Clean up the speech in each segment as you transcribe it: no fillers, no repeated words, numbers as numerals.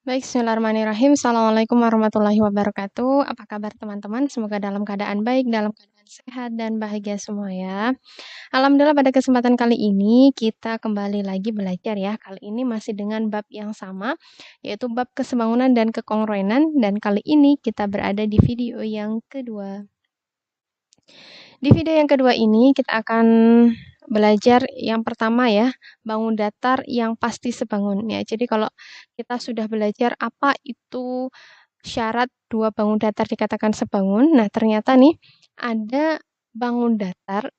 Baik, bismillahirrahmanirrahim. Assalamualaikum warahmatullahi wabarakatuh. Apa kabar teman-teman? Semoga dalam keadaan baik, dalam keadaan sehat dan bahagia semua ya. Alhamdulillah pada kesempatan kali ini kita kembali lagi belajar ya. Kali ini masih dengan bab yang sama, yaitu bab kesebangunan dan kekongruenan. Dan kali ini kita berada di video yang kedua. Di video yang kedua ini kita akan belajar yang pertama ya, bangun datar yang pasti sebangun ya. Jadi kalau kita sudah belajar apa itu syarat dua bangun datar dikatakan sebangun, nah ternyata nih ada bangun datar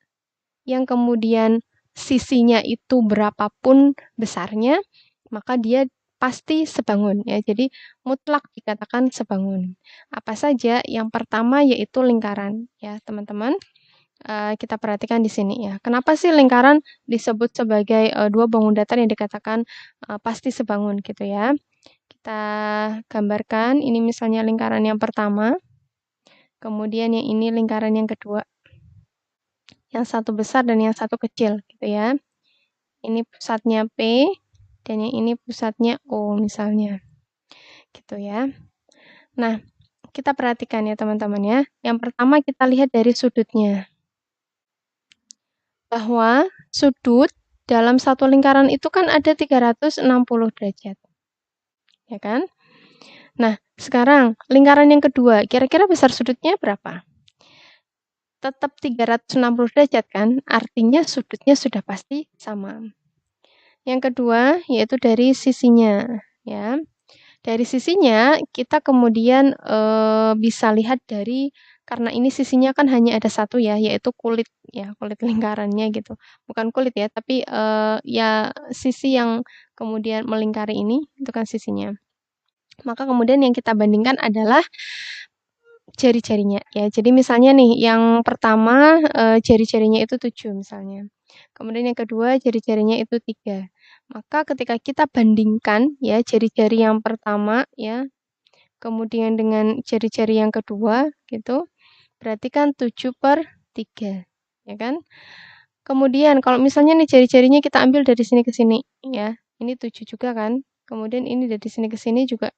yang kemudian sisinya itu berapapun besarnya, maka dia pasti sebangun ya. Jadi mutlak dikatakan sebangun. Apa saja? Yang pertama yaitu lingkaran ya, teman-teman. Kita perhatikan di sini ya. Kenapa sih lingkaran disebut sebagai dua bangun datar yang dikatakan pasti sebangun gitu ya? Kita gambarkan ini misalnya lingkaran yang pertama, kemudian yang ini lingkaran yang kedua. Yang satu besar dan yang satu kecil gitu ya. Ini pusatnya P dan yang ini pusatnya O misalnya. Gitu ya. Nah, kita perhatikan ya teman-teman ya. Yang pertama kita lihat dari sudutnya. Bahwa sudut dalam satu lingkaran itu kan ada 360 derajat. Ya kan? Nah, sekarang lingkaran yang kedua, kira-kira besar sudutnya berapa? Tetap 360 derajat kan? Artinya sudutnya sudah pasti sama. Yang kedua, yaitu dari sisinya. Ya. Dari sisinya, kita kemudian bisa lihat dari, karena ini sisinya kan hanya ada satu ya, yaitu kulit ya, kulit lingkarannya gitu. Bukan kulit ya, tapi ya sisi yang kemudian melingkari ini, itu kan sisinya. Maka kemudian yang kita bandingkan adalah jari-jarinya ya. Jadi misalnya nih, yang pertama jari-jarinya itu 7 misalnya. Kemudian yang kedua jari-jarinya itu 3. Maka ketika kita bandingkan ya jari-jari yang pertama ya, kemudian dengan jari-jari yang kedua gitu, berarti kan 7/3 ya kan? Kemudian kalau misalnya nih jari-jarinya kita ambil dari sini ke sini ya, ini 7 juga kan? Kemudian ini dari sini ke sini juga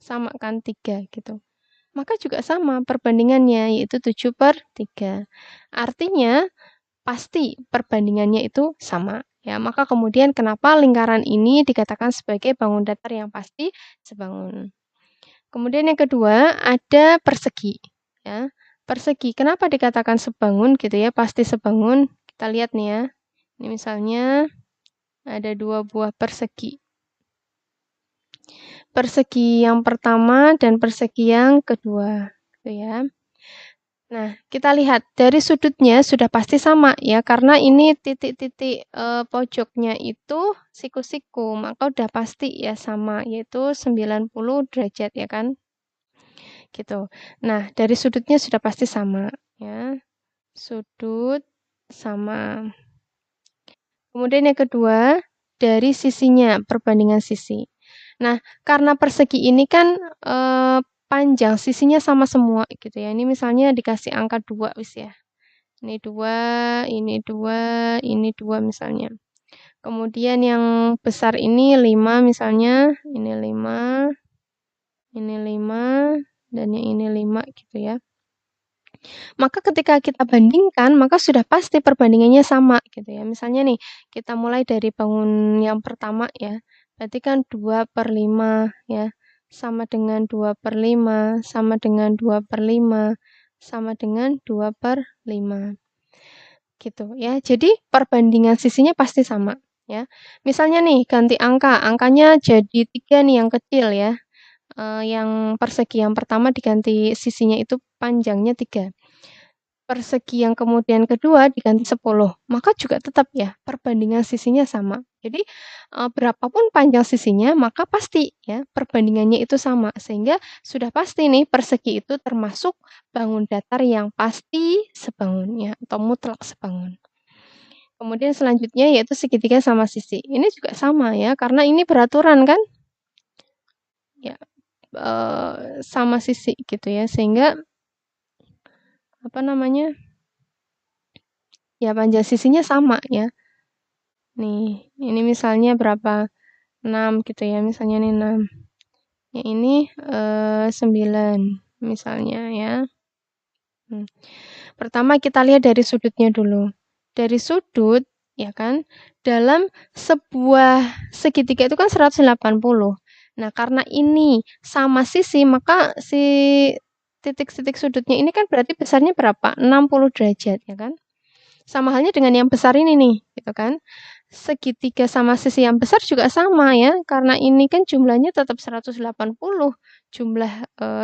sama kan 3 gitu. Maka juga sama perbandingannya, yaitu 7/3. Artinya, pasti perbandingannya itu sama. Ya, maka kemudian kenapa lingkaran ini dikatakan sebagai bangun datar yang pasti sebangun. Kemudian yang kedua, ada persegi. Ya, persegi, kenapa dikatakan sebangun gitu ya, pasti sebangun. Kita lihat nih ya. Ini misalnya ada dua buah persegi. Persegi yang pertama dan persegi yang kedua. Gitu ya. Nah, kita lihat dari sudutnya sudah pasti sama ya, karena ini titik-titik pojoknya itu siku-siku, maka udah pasti ya sama, yaitu 90 derajat ya kan? Gitu. Nah, dari sudutnya sudah pasti sama ya. Sudut sama. Kemudian yang kedua, dari sisinya, perbandingan sisi. Nah, karena persegi ini kan panjang, sisinya sama semua gitu ya. Ini misalnya dikasih angka 2 wis ya. Ini 2, ini 2, ini 2 misalnya. Kemudian yang besar ini 5 misalnya, ini 5, ini 5, dan yang ini 5 gitu ya. Maka ketika kita bandingkan, maka sudah pasti perbandingannya sama gitu ya. Misalnya nih, kita mulai dari bangun yang pertama ya. Berarti kan 2/5 ya. Sama dengan 2/5, sama dengan 2/5, sama dengan 2/5. Gitu ya. Jadi perbandingan sisinya pasti sama ya. Misalnya nih ganti angka, angkanya jadi 3 nih yang kecil ya. Yang persegi yang pertama diganti sisinya itu panjangnya 3. Persegi yang kemudian kedua diganti 10, maka juga tetap ya perbandingan sisinya sama. Jadi berapapun panjang sisinya maka pasti ya perbandingannya itu sama, sehingga sudah pasti nih persegi itu termasuk bangun datar yang pasti sebangun ya, atau mutlak sebangun. Kemudian selanjutnya yaitu segitiga sama sisi. Ini juga sama ya, karena ini beraturan kan? Ya, sama sisi gitu ya, sehingga apa namanya? Ya panjang sisinya sama ya. Nih, ini misalnya berapa? 6 gitu ya, misalnya nih 6. Yang ini 9 misalnya ya. Pertama kita lihat dari sudutnya dulu. Dari sudut, ya kan, dalam sebuah segitiga itu kan 180. Nah, karena ini sama sisi, maka si titik-titik sudutnya ini kan berarti besarnya berapa? 60 derajat, ya kan? Sama halnya dengan yang besar ini nih, gitu kan. Segitiga sama sisi yang besar juga sama ya, karena ini kan jumlahnya tetap 180 jumlah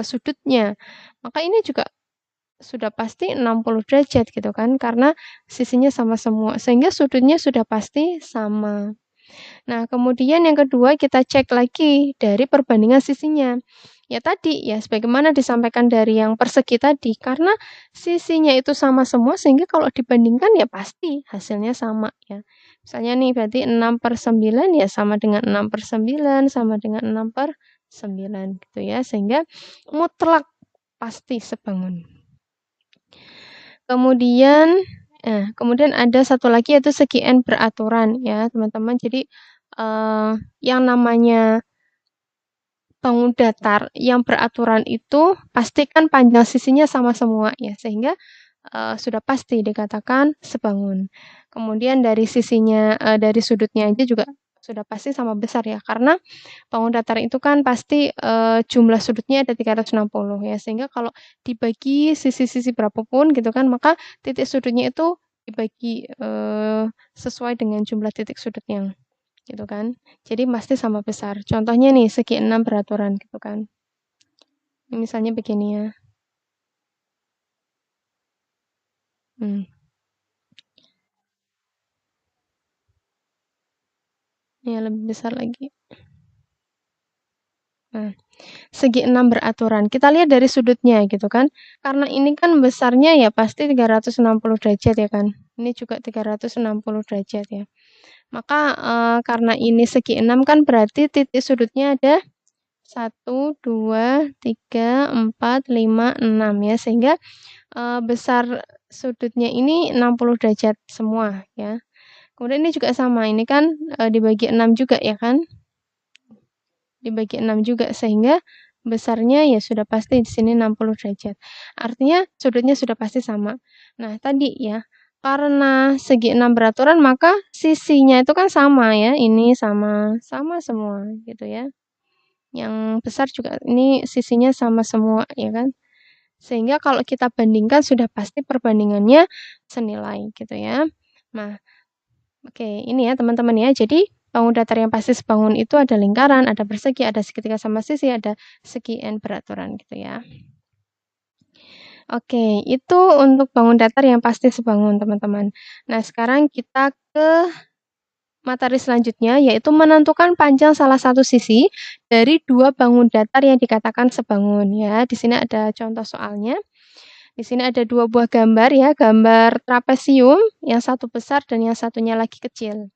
sudutnya. Maka ini juga sudah pasti 60 derajat gitu kan, karena sisinya sama semua, sehingga sudutnya sudah pasti sama. Nah, kemudian yang kedua kita cek lagi dari perbandingan sisinya. Ya tadi, ya sebagaimana disampaikan dari yang persegi tadi, karena sisinya itu sama semua, sehingga kalau dibandingkan ya pasti hasilnya sama ya. Misalnya nih, berarti 6/9 ya sama dengan 6/9, sama dengan 6/9 gitu ya, sehingga mutlak pasti sebangun. Kemudian ada satu lagi yaitu segi N beraturan ya teman-teman. Jadi yang namanya bangun datar yang beraturan itu pastikan panjang sisinya sama semua ya, sehingga sudah pasti dikatakan sebangun. Kemudian dari sisinya, dari sudutnya aja juga sudah pasti sama besar ya, karena bangun datar itu kan pasti jumlah sudutnya ada 360 ya, sehingga kalau dibagi sisi-sisi berapapun gitu kan, maka titik sudutnya itu dibagi sesuai dengan jumlah titik sudut yang gitu kan. Jadi pasti sama besar. Contohnya nih segi 6 beraturan gitu kan. Ini misalnya begini ya. Ya lebih besar lagi. Nah, segi 6 beraturan. Kita lihat dari sudutnya gitu kan. Karena ini kan besarnya ya pasti 360 derajat ya kan. Ini juga 360 derajat ya. Maka karena ini segi 6 kan berarti titik sudutnya ada 1, 2, 3, 4, 5, 6 ya. Sehingga besar sudutnya ini 60 derajat semua ya. Kemudian ini juga sama, ini kan dibagi 6 juga ya kan? Dibagi 6 juga, sehingga besarnya ya sudah pasti di sini 60 derajat. Artinya sudutnya sudah pasti sama. Nah, tadi ya, karena segi 6 beraturan maka sisinya itu kan sama ya, ini sama semua gitu ya. Yang besar juga ini sisinya sama semua ya kan. Sehingga kalau kita bandingkan sudah pasti perbandingannya senilai gitu ya. Nah, oke, ini ya teman-teman ya. Jadi bangun datar yang pasti sebangun itu ada lingkaran, ada persegi, ada segitiga sama sisi, ada segi N beraturan gitu ya. Oke, itu untuk bangun datar yang pasti sebangun teman-teman. Nah, sekarang kita ke materi selanjutnya, yaitu menentukan panjang salah satu sisi dari dua bangun datar yang dikatakan sebangun ya. Di sini ada contoh soalnya. Di sini ada dua buah gambar ya, gambar trapesium, yang satu besar dan yang satunya lagi kecil.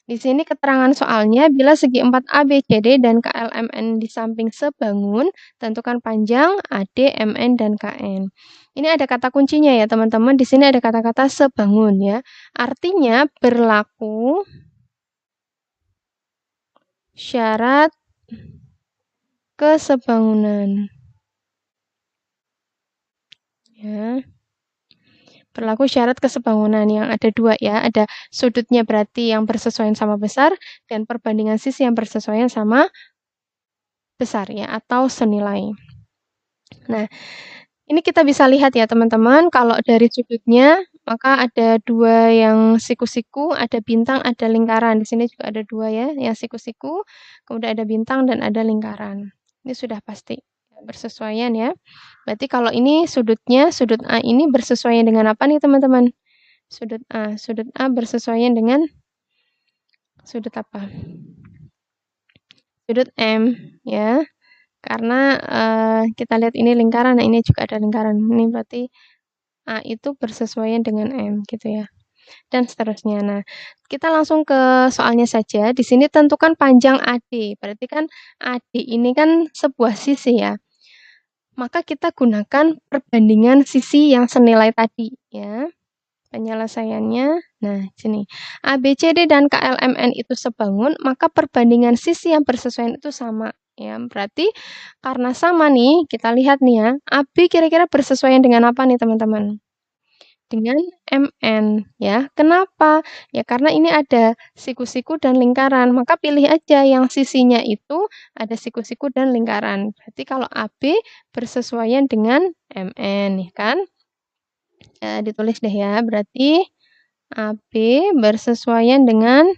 Di sini keterangan soalnya, bila segi 4 ABCD dan KLMN di samping sebangun, tentukan panjang AD, MN, dan KN. Ini ada kata kuncinya ya teman-teman, di sini ada kata-kata sebangun ya. Artinya berlaku syarat kesebangunan. Ya. Berlaku syarat kesebangunan yang ada dua ya, ada sudutnya berarti yang bersesuaian sama besar, dan perbandingan sisi yang bersesuaian sama besar ya, atau senilai. Nah, ini kita bisa lihat ya teman-teman, kalau dari sudutnya, maka ada dua yang siku-siku, ada bintang, ada lingkaran. Di sini juga ada dua ya, yang siku-siku, kemudian ada bintang dan ada lingkaran. Ini sudah pasti bersesuaian ya. Berarti kalau ini sudutnya, sudut A ini bersesuaian dengan apa nih teman-teman? Sudut A bersesuaian dengan sudut apa? Sudut M ya. Karena kita lihat ini lingkaran, nah ini juga ada lingkaran. Ini berarti A itu bersesuaian dengan M gitu ya. Dan seterusnya. Nah, kita langsung ke soalnya saja. Di sini tentukan panjang AD. Berarti kan AD ini kan sebuah sisi ya. Maka kita gunakan perbandingan sisi yang senilai tadi ya. Penyelesaiannya, nah sini. ABCD dan KLMN itu sebangun, maka perbandingan sisi yang bersesuaian itu sama. Ya, berarti karena sama nih, kita lihat nih ya, AB kira-kira bersesuaian dengan apa nih teman-teman? Dengan MN ya. Kenapa? Ya karena ini ada siku-siku dan lingkaran, maka pilih aja yang sisinya itu ada siku-siku dan lingkaran. Berarti kalau AB bersesuaian dengan MN, ya kan? Ditulis deh ya, berarti AB bersesuaian dengan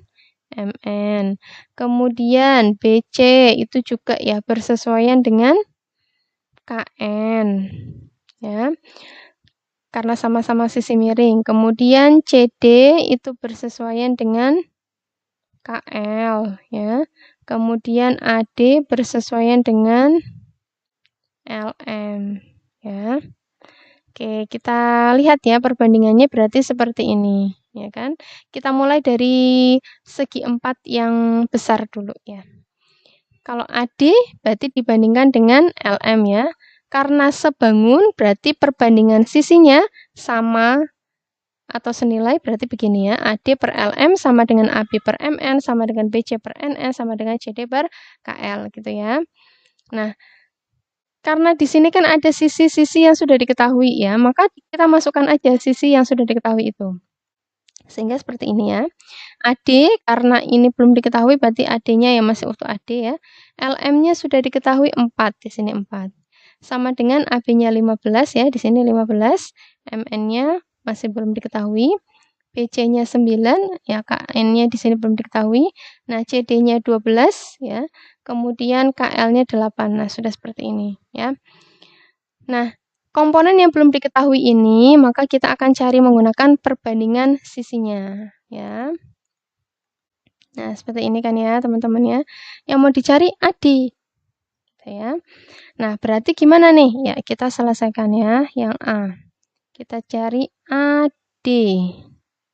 MN. Kemudian BC itu juga ya bersesuaian dengan KN. Ya. Karena sama-sama sisi miring. Kemudian CD itu bersesuaian dengan KL ya. Kemudian AD bersesuaian dengan LM ya. Oke, kita lihat ya perbandingannya berarti seperti ini, ya kan? Kita mulai dari segi 4 yang besar dulu ya. Kalau AD berarti dibandingkan dengan LM ya. Karena sebangun berarti perbandingan sisinya sama atau senilai berarti begini ya. AD per LM sama dengan AB per MN sama dengan BC per NN sama dengan CD per KL gitu ya. Nah, karena di sini kan ada sisi-sisi yang sudah diketahui ya, maka kita masukkan aja sisi yang sudah diketahui itu. Sehingga seperti ini ya. AD karena ini belum diketahui berarti AD-nya ya masih utuh AD ya. LM-nya sudah diketahui 4, di sini 4. Sama dengan AB-nya 15 ya, di sini 15. MN-nya masih belum diketahui. BC-nya 9, ya KN-nya di sini belum diketahui. Nah, CD-nya 12 ya. Kemudian KL-nya 8. Nah, sudah seperti ini ya. Nah, komponen yang belum diketahui ini maka kita akan cari menggunakan perbandingan sisinya ya. Nah, seperti ini kan ya, teman-teman ya. Yang mau dicari AD. Ya. Nah, berarti gimana nih? Ya, kita selesaikan ya yang A. Kita cari AD.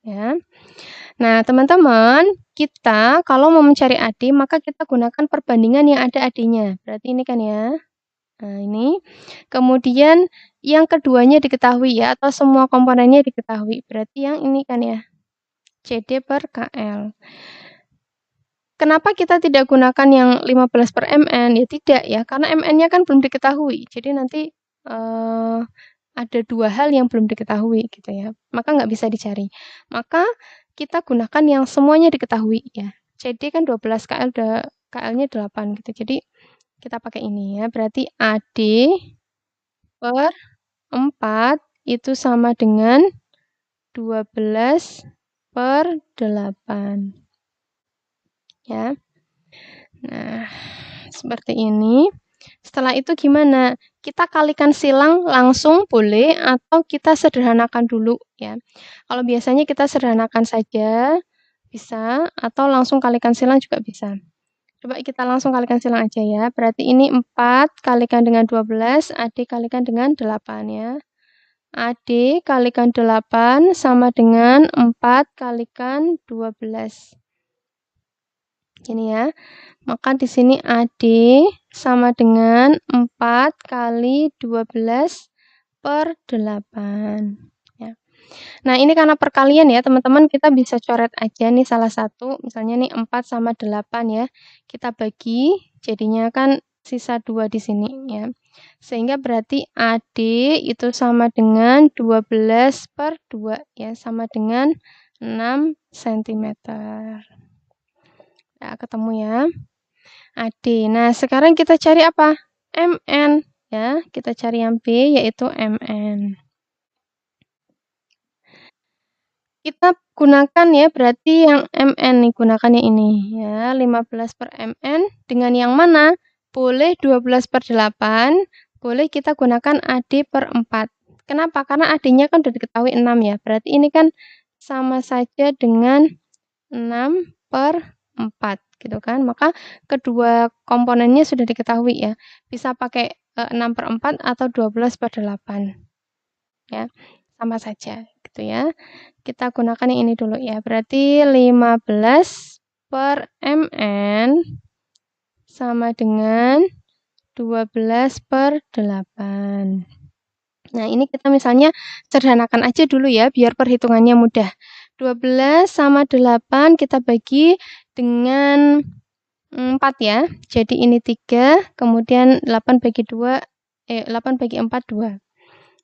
Ya. Nah, teman-teman, kita kalau mau mencari AD, maka kita gunakan perbandingan yang ada AD-nya. Berarti ini kan ya. Nah, ini. Kemudian yang keduanya diketahui ya, atau semua komponennya diketahui. Berarti yang ini kan ya. CD per KL. Kenapa kita tidak gunakan yang 15 per MN? Ya tidak ya, karena MN-nya kan belum diketahui. Jadi nanti ada dua hal yang belum diketahui gitu ya. Maka nggak bisa dicari. Maka kita gunakan yang semuanya diketahui ya. CD kan 12, KL-nya 8 gitu. Jadi kita pakai ini ya. Berarti AD per 4 itu sama dengan 12 per 8. Ya. Nah, seperti ini. Setelah itu gimana? Kita kalikan silang langsung boleh atau kita sederhanakan dulu ya. Kalau biasanya kita sederhanakan saja bisa atau langsung kalikan silang juga bisa. Coba kita langsung kalikan silang aja ya. Berarti ini 4 kalikan dengan 12, AD kalikan dengan 8 ya. AD kalikan 8 sama dengan 4 kalikan 12. Ini ya. Maka di sini AD sama dengan 4 kali 12 per 8. Ya. Nah, ini karena perkalian ya, teman-teman, kita bisa coret aja nih salah satu. Misalnya nih 4 sama 8 ya. Kita bagi, jadinya kan sisa 2 di sini ya. Sehingga berarti AD itu sama dengan 12 per 2 ya, sama dengan 6 cm. Nah, ketemu ya. AD. Nah, sekarang kita cari apa? MN. Ya, kita cari yang B, yaitu MN. Kita gunakan ya, berarti yang MN nih, gunakannya ini. Ya, 15 per MN. Dengan yang mana? Boleh 12 per 8. Boleh kita gunakan AD per 4. Kenapa? Karena AD-nya kan sudah diketahui 6 ya. Berarti ini kan sama saja dengan 6 per 4 gitu kan. Maka kedua komponennya sudah diketahui ya. Bisa pakai 6 per 4 atau 12 per 8. Ya, sama saja gitu ya. Kita gunakan yang ini dulu ya. Berarti 15 per MN sama dengan 12 per 8. Nah, ini kita misalnya sederhanakan aja dulu ya, biar perhitungannya mudah. 12 sama 8 kita bagi dengan 4 ya. Jadi ini 3, kemudian 8 bagi 4, 2.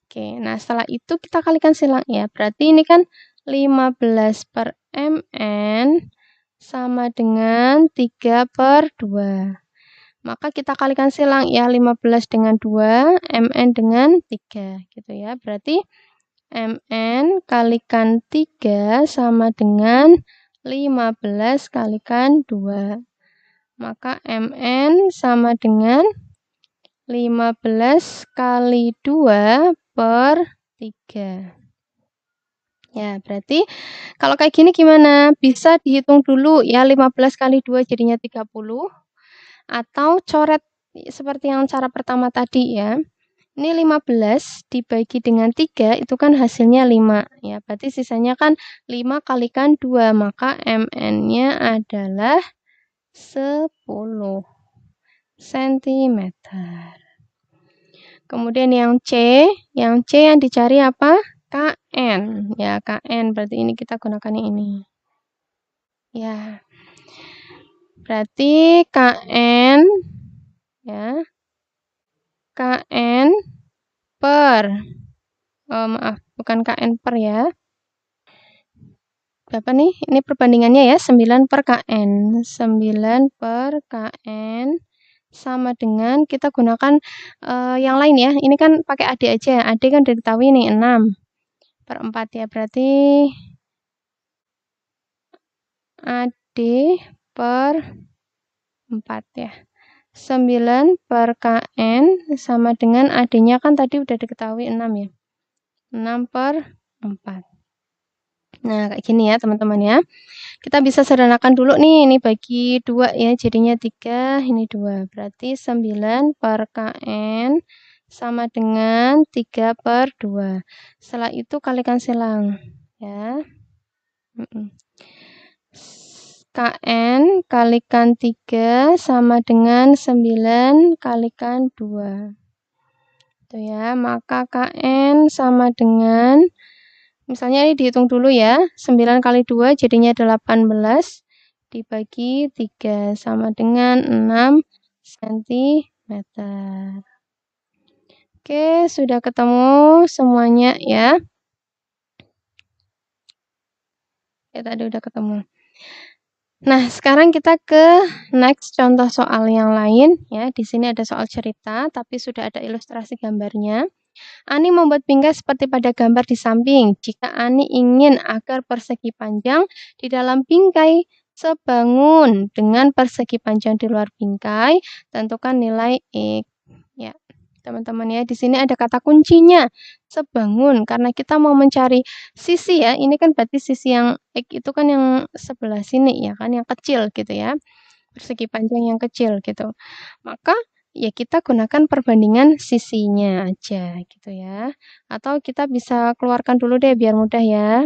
Oke, nah setelah itu kita kalikan silang ya. Berarti ini kan 15/mn sama dengan 3/2. Maka kita kalikan silang ya, 15 dengan 2, mn dengan 3 gitu ya. Berarti mn kalikan 3 sama dengan 15 kalikan 2. Maka mn sama dengan 15 kali 2/3. Ya, berarti kalau kayak gini gimana? Bisa dihitung dulu ya, 15 kali 2 jadinya 30. Atau coret seperti yang cara pertama tadi ya. Ini 15 dibagi dengan 3 itu kan hasilnya 5. Ya, berarti sisanya kan 5 kalikan 2, maka mn-nya adalah 10 cm. Kemudian yang yang dicari apa? KN. Ya, KN berarti ini kita gunakan yang ini. Ya. Berarti KN ya. KN per maaf, bukan KN per ya. Berapa nih? Ini perbandingannya ya, 9 per KN. 9 per KN sama dengan kita gunakan yang lain ya. Ini kan pakai AD aja. AD kan udah diketahui nih 6/4 ya. Berarti AD per 4 ya. 9 per KN sama dengan AD-nya kan tadi udah diketahui 6 ya. 6/4. Nah, kayak gini ya teman-teman ya. Kita bisa sederhanakan dulu nih, ini bagi 2 ya, jadinya 3, ini 2. Berarti 9 per KN sama dengan 3/2. Setelah itu kalikan silang ya. KN kalikan 3 sama dengan 9 kalikan 2. Itu ya, maka KN sama dengan, misalnya ini dihitung dulu ya, 9 kali 2 jadinya 18 dibagi 3 sama dengan 6 cm. Oke, sudah ketemu semuanya ya. Ya, tadi udah ketemu. Nah, sekarang kita ke next contoh soal yang lain ya. Di sini ada soal cerita tapi sudah ada ilustrasi gambarnya. Ani membuat bingkai seperti pada gambar di samping. Jika Ani ingin agar persegi panjang di dalam bingkai sebangun dengan persegi panjang di luar bingkai, tentukan nilai X. Ya, teman-teman ya, di sini ada kata kuncinya sebangun karena kita mau mencari sisi ya. Ini kan berarti sisi yang X itu kan yang sebelah sini ya kan, yang kecil gitu ya. Persegi panjang yang kecil gitu. Maka ya kita gunakan perbandingan sisinya aja gitu ya. Atau kita bisa keluarkan dulu deh biar mudah ya.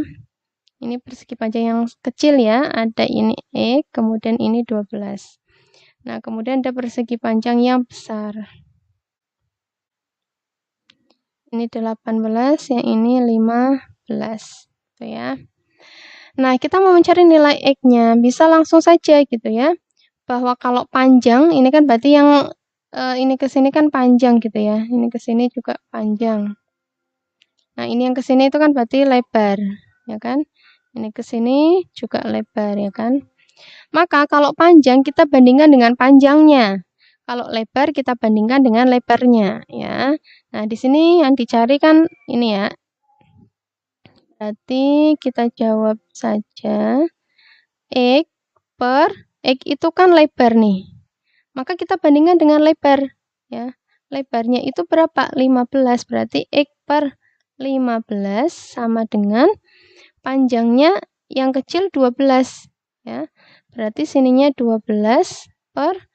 Ini persegi panjang yang kecil ya. Ada ini X, kemudian ini 12. Nah, kemudian ada persegi panjang yang besar. Ini 18, yang ini 15. Gitu ya. Nah, kita mau mencari nilai X-nya. Bisa langsung saja gitu ya. Bahwa kalau panjang, ini kan berarti yang ini ke sini kan panjang gitu ya. Ini ke sini juga panjang. Nah, ini yang ke sini itu kan berarti lebar, ya kan? Ini ke sini juga lebar, ya kan? Maka kalau panjang kita bandingkan dengan panjangnya. Kalau lebar kita bandingkan dengan lebarnya, ya. Nah, di sini yang dicari kan ini ya. Berarti kita jawab saja X per X itu kan lebar nih. Maka kita bandingkan dengan lebar, ya. Lebarnya itu berapa? 15, berarti X per 15 sama dengan panjangnya yang kecil 12, ya. Berarti sininya 12 per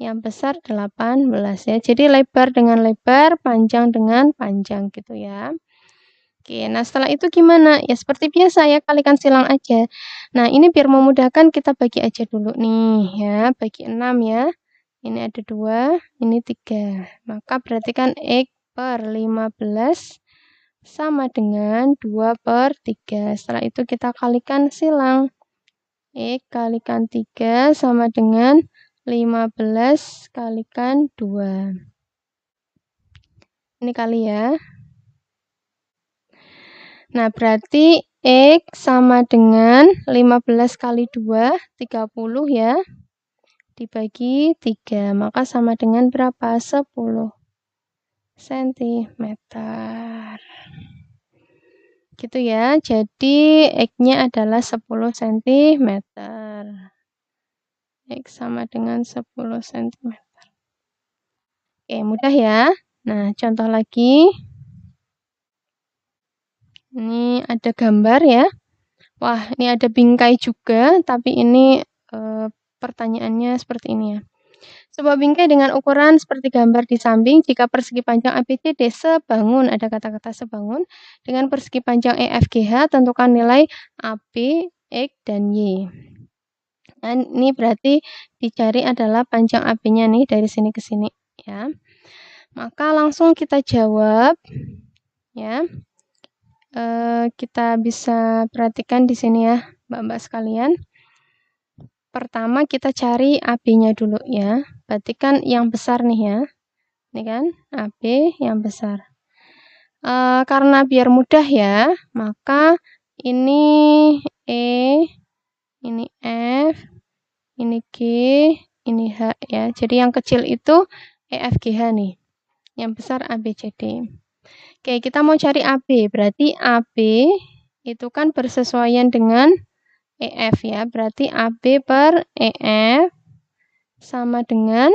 yang besar 18 ya. Jadi lebar dengan lebar, panjang dengan panjang gitu ya. Oke, nah setelah itu gimana? Ya seperti biasa ya, kalikan silang aja. Nah, ini biar memudahkan kita bagi aja dulu nih ya, bagi 6 ya. Ini ada 2, ini 3. Maka berarti kan X per 15 sama dengan 2/3. Setelah itu kita kalikan silang. X kalikan 3 sama dengan 15 kalikan 2. Ini kali ya. Nah, berarti X sama dengan 15 kali 2, 30 ya. Dibagi 3, maka sama dengan berapa? 10 cm. Gitu ya, jadi X-nya adalah 10 cm. X sama dengan 10 cm. Oke, mudah ya. Nah, contoh lagi. Ini ada gambar ya. Wah, ini ada bingkai juga, tapi ini pertanyaannya seperti ini ya. Sebuah bingkai dengan ukuran seperti gambar di samping, jika persegi panjang ABCD sebangun, ada kata-kata sebangun, dengan persegi panjang EFGH, tentukan nilai AB, X, dan Y. Nah, ini berarti dicari adalah panjang AB-nya nih, dari sini ke sini. Ya. Maka langsung kita jawab. Ya. Kita bisa perhatikan di sini ya, Mbak-mbak sekalian. Pertama kita cari AB-nya dulu ya. Berarti kan yang besar nih ya. Ini kan AB yang besar. Karena biar mudah ya, maka ini E, ini F, ini G, ini H ya. Jadi yang kecil itu EFGH nih. Yang besar ABCD. Oke, kita mau cari AB. Berarti AB itu kan bersesuaian dengan EF ya. Berarti AB per EF sama dengan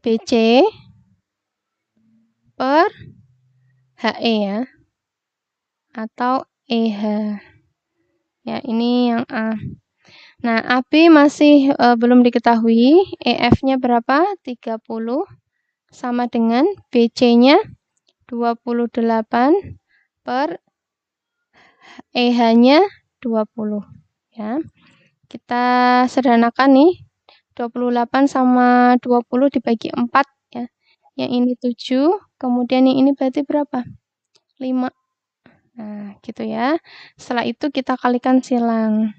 BC per HE ya. Atau EH. Ya, ini yang A. Nah, AB masih belum diketahui. EF-nya berapa? 30 sama dengan BC-nya 28 per EH-nya 20 ya. Kita sederhanakan nih. 28 sama 20 dibagi 4 ya. Yang ini 7, kemudian yang ini berarti berapa? 5. Nah, gitu ya. Setelah itu kita kalikan silang.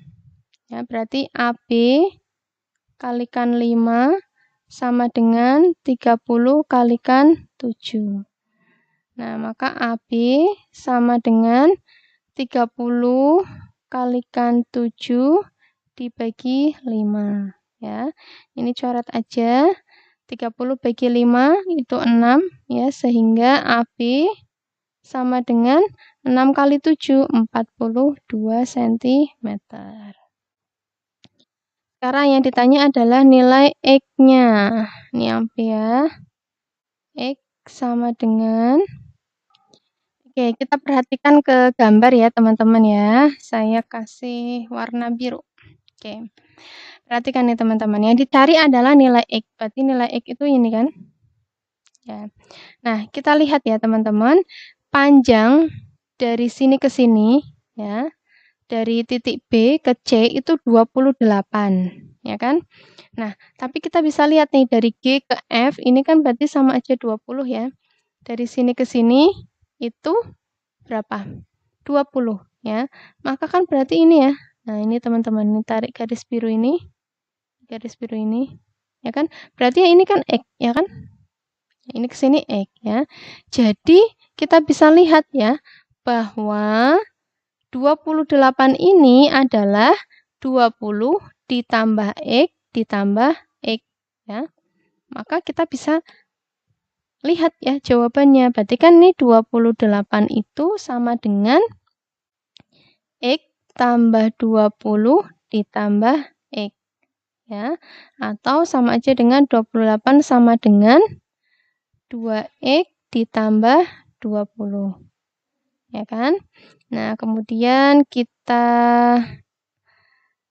Ya, berarti AB kalikan 5 sama dengan 30 kalikan 7. Nah, maka AB sama dengan 30 kalikan 7 dibagi 5. Ya, ini coret aja. 30 bagi 5 itu 6 ya, sehingga AB sama dengan 6 kali 7, 42 cm. Sekarang yang ditanya adalah nilai X-nya. Ini AB ya. X sama dengan, oke, kita perhatikan ke gambar ya teman-teman ya. Saya kasih warna biru. Oke. Perhatikan nih teman-teman, yang dicari adalah nilai X. Berarti nilai X itu ini kan. Ya. Nah, kita lihat ya teman-teman, panjang dari sini ke sini ya. Dari titik B ke C itu 28, ya kan? Nah, tapi kita bisa lihat nih dari G ke F ini kan berarti sama aja 20 ya. Dari sini ke sini itu berapa? 20 ya. Maka kan berarti ini ya. Nah, ini teman-teman, ini tarik garis biru ini. Garis biru ini, ya kan? Berarti ya ini kan X, ya kan? Ini ke sini X ya. Jadi kita bisa lihat ya bahwa 28 ini adalah 20 ditambah X ditambah X ya. Maka kita bisa lihat ya jawabannya. Berarti kan ini 28 itu sama dengan X tambah 20 ditambah X ya. Atau sama aja dengan 28 sama dengan 2X ditambah 20. Ya kan? Nah, kemudian kita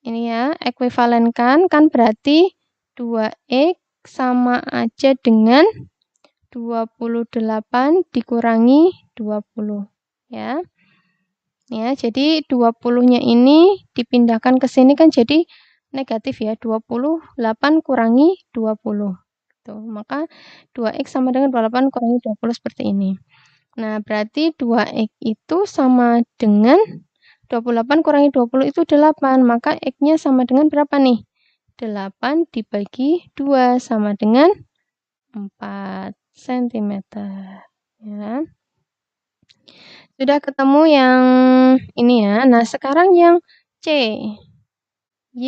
ini ya, ekuivalenkan kan berarti 2X sama aja dengan 28 dikurangi 20 ya. Ya, jadi 20-nya ini dipindahkan ke sini kan jadi negatif ya, 28 kurangi 20. Tuh, maka 2X sama dengan 28 kurangi 20 seperti ini. Nah, berarti 2X itu sama dengan 28 kurangi 20 itu 8, maka X-nya sama dengan berapa nih? 8 dibagi 2 sama dengan 4 cm. Ya. Sudah ketemu yang ini ya. Nah, sekarang yang C. Y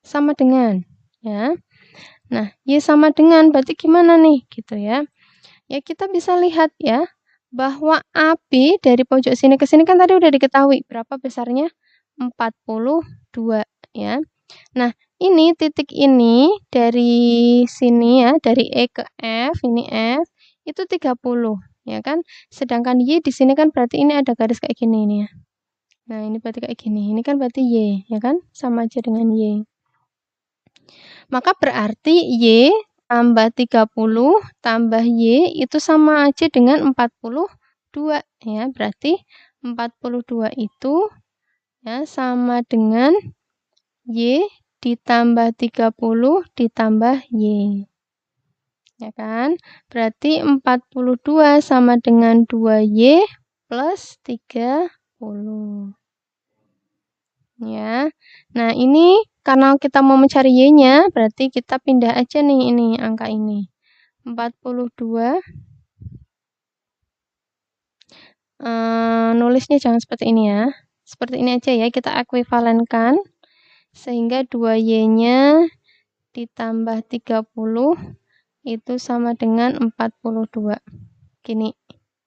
sama dengan. Ya. Nah, Y sama dengan berarti gimana nih? Gitu ya. Ya, kita bisa lihat ya. Bahwa AB dari pojok sini ke sini kan tadi udah diketahui. Berapa besarnya? 42 ya. Nah, ini titik ini dari sini ya, dari E ke F, ini F, itu 30, ya kan? Sedangkan Y di sini kan berarti ini ada garis kayak gini ini ya. Nah, ini berarti kayak gini. Ini kan berarti Y, ya kan? Sama aja dengan Y. Maka berarti Y tambah 30 tambah Y itu sama aja dengan 42, ya. Berarti 42 itu ya sama dengan Y ditambah 30 ditambah Y. Ya kan? Berarti 42 sama dengan 2Y plus 30. Ya. Nah, ini karena kita mau mencari Y-nya, berarti kita pindah aja nih ini angka ini. 42 nulisnya jangan seperti ini ya. Seperti ini aja ya, kita ekuivalenkan. Sehingga 2Y-nya ditambah 30 itu sama dengan 42. Gini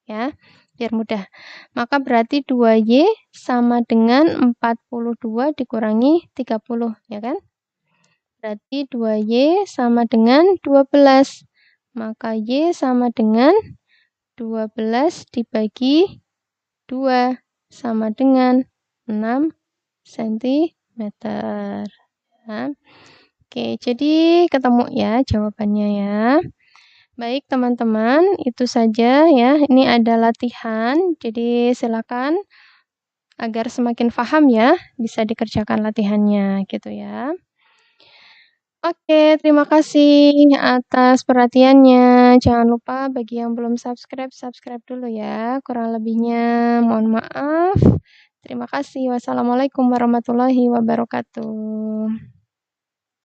ya, biar mudah. Maka berarti 2Y sama dengan 42 dikurangi 30, ya kan? Berarti 2Y sama dengan 12. Maka Y sama dengan 12 dibagi 2 sama dengan 6 cm. Ya. Oke, jadi ketemu ya jawabannya ya. Baik teman-teman, itu saja ya. Ini ada latihan, jadi silakan agar semakin paham ya, bisa dikerjakan latihannya gitu ya. Oke, terima kasih atas perhatiannya. Jangan lupa bagi yang belum subscribe, subscribe dulu ya. Kurang lebihnya mohon maaf. Terima kasih. Wassalamualaikum warahmatullahi wabarakatuh.